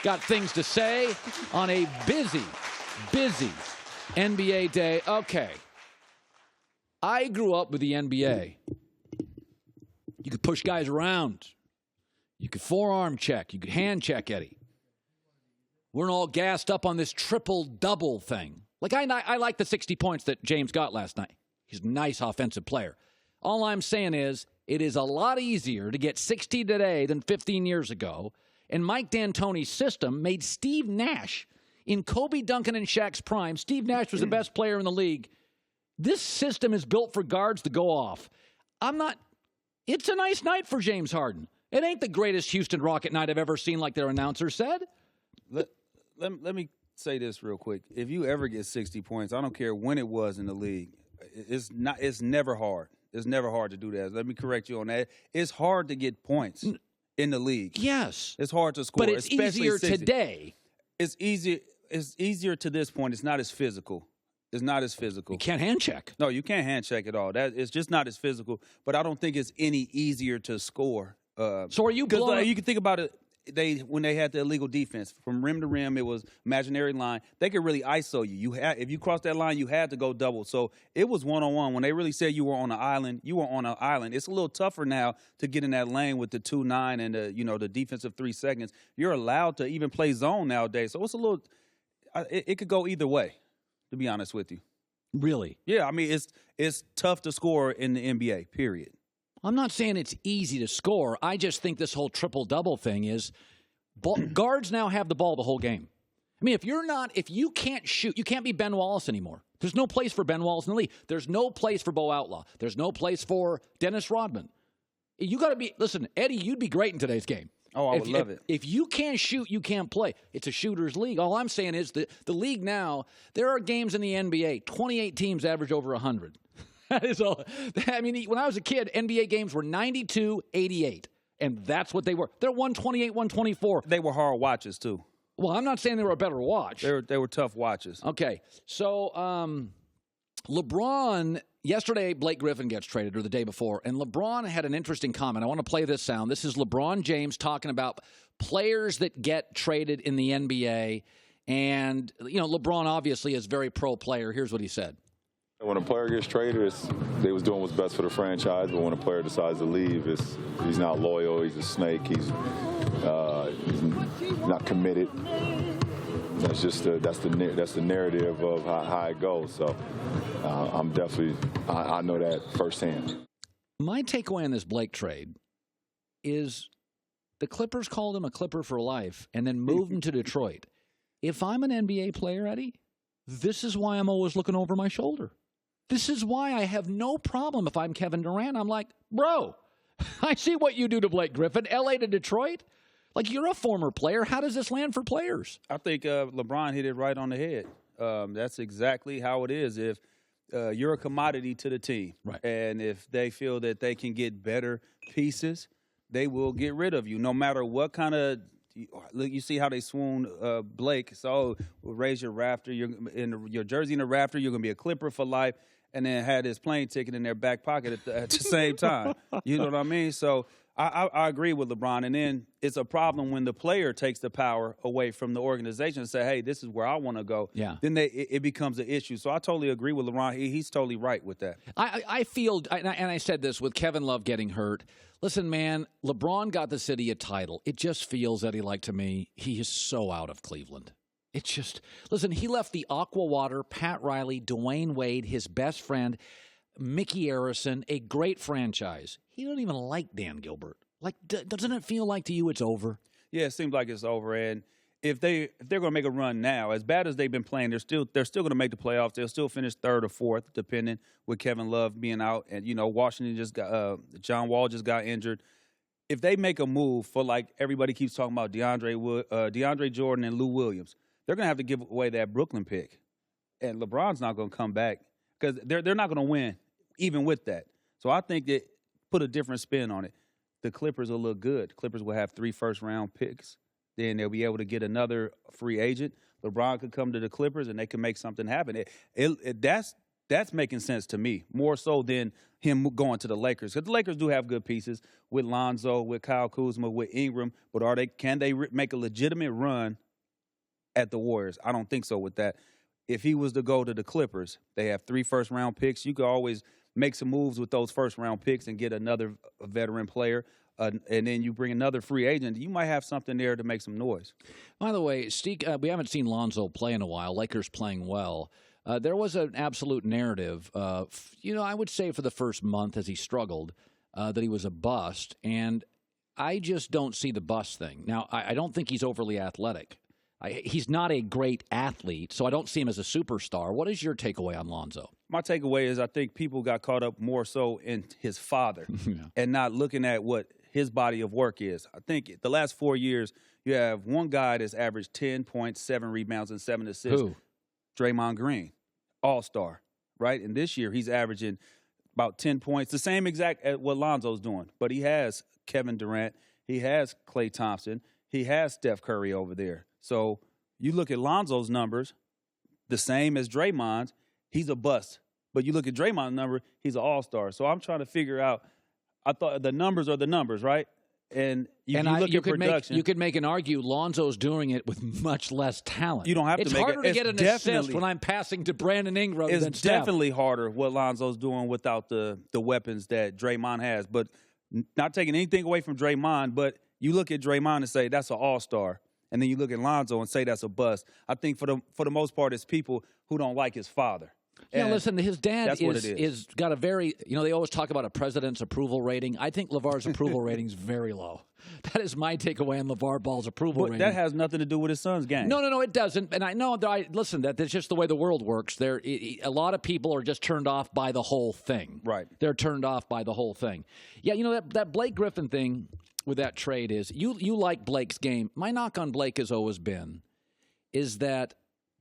got things to say on a busy NBA day. Okay. I grew up with the NBA. You could push guys around. You could forearm check. You could hand check, Eddie. We're all gassed up on this triple-double thing. Like, I like the 60 points that James got last night. He's a nice offensive player. All I'm saying is it is a lot easier to get 60 today than 15 years ago. And Mike D'Antoni's system made Steve Nash, in Kobe, Duncan, and Shaq's prime, Steve Nash was the best player in the league. This system is built for guards to go off. It's a nice night for James Harden. It ain't the greatest Houston Rocket night I've ever seen, like their announcer said. Let me say this real quick. If you ever get 60 points, I don't care when it was in the league, it's never hard. It's never hard to do that. Let me correct you on that. It's hard to get points in the league. Yes. It's hard to score. But it's easier 60. Today. It's easier to this point. It's not as physical. It's not as physical. You can't hand check. No, you can't hand check at all. It's just not as physical. But I don't think it's any easier to score. So are you blowing? You can think about it. When they had the illegal defense from rim to rim, it was imaginary line. They could really ISO you. If you crossed that line, you had to go double. So it was one-on-one. When they really said you were on an island, you were on an island. It's a little tougher now to get in that lane with the 2-9 and the defensive 3 seconds. You're allowed to even play zone nowadays. So it's a little. It could go either way, to be honest with you. Really? Yeah. I mean, it's tough to score in the NBA. Period. I'm not saying it's easy to score. I just think this whole triple-double thing is guards now have the ball the whole game. I mean, if you can't shoot, you can't be Ben Wallace anymore. There's no place for Ben Wallace in the league. There's no place for Bo Outlaw. There's no place for Dennis Rodman. You got to be, listen, Eddie, you'd be great in today's game. Oh, I would love it. If you can't shoot, you can't play. It's a shooter's league. All I'm saying is that the league now, there are games in the NBA, 28 teams average over 100. That is all. I mean, when I was a kid, NBA games were 92-88, and that's what they were. They're 128, 124. They were hard watches, too. Well, I'm not saying they were a better watch. They were tough watches. Okay. So, LeBron, yesterday, Blake Griffin gets traded, or the day before, and LeBron had an interesting comment. I want to play this sound. This is LeBron James talking about players that get traded in the NBA, and, LeBron obviously is a very pro player. Here's what he said. When a player gets traded, they was doing what's best for the franchise. But when a player decides to leave, he's not loyal. He's a snake. He's not committed. That's just that's the narrative of how it goes. So I'm definitely I know that firsthand. My takeaway on this Blake trade is the Clippers called him a Clipper for life and then moved him to Detroit. If I'm an NBA player, Eddie, this is why I'm always looking over my shoulder. This is why I have no problem if I'm Kevin Durant. I'm like, bro, I see what you do to Blake Griffin. L.A. to Detroit? Like, you're a former player. How does this land for players? I think LeBron hit it right on the head. That's exactly how it is. If you're a commodity to the team, right, and if they feel that they can get better pieces, they will get rid of you, no matter what kind of – look, you see how they swoon Blake. So we'll raise your rafter. You're in your jersey in the rafter. You're going to be a Clipper for life. And then had his plane ticket in their back pocket at the same time. You know what I mean? So I agree with LeBron. And then it's a problem when the player takes the power away from the organization and say, hey, this is where I want to go. Yeah. Then it becomes an issue. So I totally agree with LeBron. He's totally right with that. I feel, and I said this with Kevin Love getting hurt. Listen, man, LeBron got the city a title. It just feels, Eddie, like to me, he is so out of Cleveland. It's just, listen, he left the Aqua Water, Pat Riley, Dwayne Wade, his best friend, Mickey Arison, a great franchise. He don't even like Dan Gilbert. Like, doesn't it feel like to you it's over? Yeah, it seems like it's over. And if they're going to make a run now, as bad as they've been playing, they're still going to make the playoffs. They'll still finish third or fourth, depending with Kevin Love being out. And, Washington just got John Wall just got injured. If they make a move for, like everybody keeps talking about, DeAndre Jordan and Lou Williams, they're going to have to give away that Brooklyn pick. And LeBron's not going to come back because they're not going to win even with that. So I think that put a different spin on it. The Clippers will look good. Clippers will have 3 first-round picks. Then they'll be able to get another free agent. LeBron could come to the Clippers, and they can make something happen. That's making sense to me, more so than him going to the Lakers. Because the Lakers do have good pieces with Lonzo, with Kyle Kuzma, with Ingram. But can they make a legitimate run at the Warriors? I don't think so with that. If he was to go to the Clippers, they have 3 first-round picks. You could always make some moves with those first-round picks and get another veteran player. And then you bring another free agent. You might have something there to make some noise. By the way, Steve, we haven't seen Lonzo play in a while. Lakers playing well. There was an absolute narrative, I would say for the first month as he struggled, that he was a bust. And I just don't see the bust thing. Now, I don't think he's overly athletic. He's not a great athlete, so I don't see him as a superstar. What is your takeaway on Lonzo? My takeaway is I think people got caught up more so in his father and not looking at what his body of work is. I think the last 4 years, you have one guy that's averaged 10 points, 7 rebounds, and 7 assists. Who? Draymond Green, all-star, right? And this year, he's averaging about 10 points, the same exact as what Lonzo's doing. But he has Kevin Durant. He has Klay Thompson. He has Steph Curry over there. So you look at Lonzo's numbers, the same as Draymond's, he's a bust. But you look at Draymond's number, he's an all-star. So I'm trying to figure out, I thought the numbers are the numbers, right? And you look at production. You could make an argue Lonzo's doing it with much less talent. You don't have to make it. It's harder to get an assist when I'm passing to Brandon Ingram than Steph. It's definitely harder what Lonzo's doing without the weapons that Draymond has. But not taking anything away from Draymond, but you look at Draymond and say that's an all-star. And then you look at Lonzo and say that's a bust. I think for the most part, it's people who don't like his father. Yeah, listen, his dad is got a very, they always talk about a president's approval rating. I think LeVar's approval rating is very low. That is my takeaway on LeVar Ball's approval rating. That has nothing to do with his son's game. No, it doesn't. And I know, listen, that's just the way the world works. A lot of people are just turned off by the whole thing. Right. They're turned off by the whole thing. Yeah, that Blake Griffin thing with that trade is, you like Blake's game. My knock on Blake has always been is that,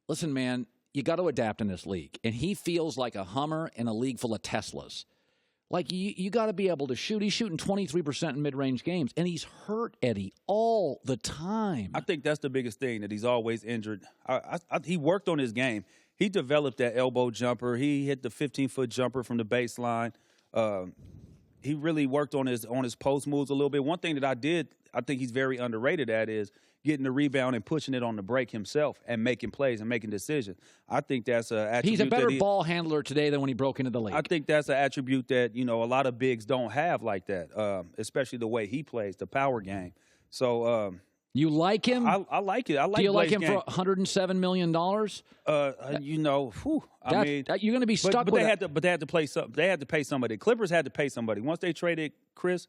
listen, man, you got to adapt in this league. And he feels like a Hummer in a league full of Teslas. Like, you got to be able to shoot. He's shooting 23% in mid-range games, and he's hurt, Eddie, all the time. I think that's the biggest thing, that he's always injured. He worked on his game. He developed that elbow jumper. He hit the 15-foot jumper from the baseline. He really worked on his post moves a little bit. One thing that I think he's very underrated at is getting the rebound and pushing it on the break himself and making plays and making decisions. I think that's an attribute. He's a better ball handler today than when he broke into the league. I think that's an attribute that, a lot of bigs don't have like that, especially the way he plays, the power game. So you like him? I like it. I like. Do you like Blake's him game. for $107 million? You're going to be stuck with that. But they had to play some. They had to pay somebody. Clippers had to pay somebody. Once they traded Chris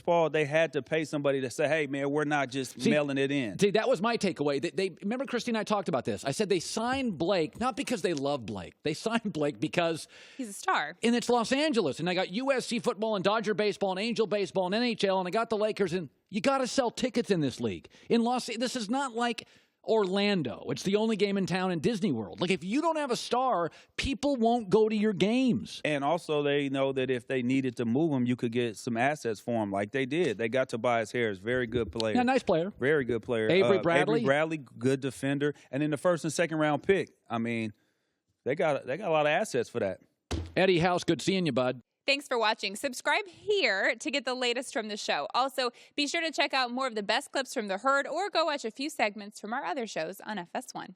Paul, they had to pay somebody to say, hey, man, we're not just mailing it in. See, that was my takeaway. They remember, Kristine and I talked about this. I said they signed Blake, not because they love Blake. They signed Blake because he's a star. And it's Los Angeles. And I got USC football and Dodger baseball and Angel baseball and NHL, and I got the Lakers. And you got to sell tickets in this league. This is not like Orlando. It's the only game in town in Disney World. Like, if you don't have a star, people won't go to your games. And also, they know that if they needed to move him, you could get some assets for him, like they did. They got Tobias Harris, very good player. Yeah, nice player. Very good player. Avery Bradley, good defender. And then the first and second round pick. I mean, they got a lot of assets for that. Eddie House, good seeing you, bud. Thanks for watching. Subscribe here to get the latest from the show. Also, be sure to check out more of the best clips from The Herd or go watch a few segments from our other shows on FS1.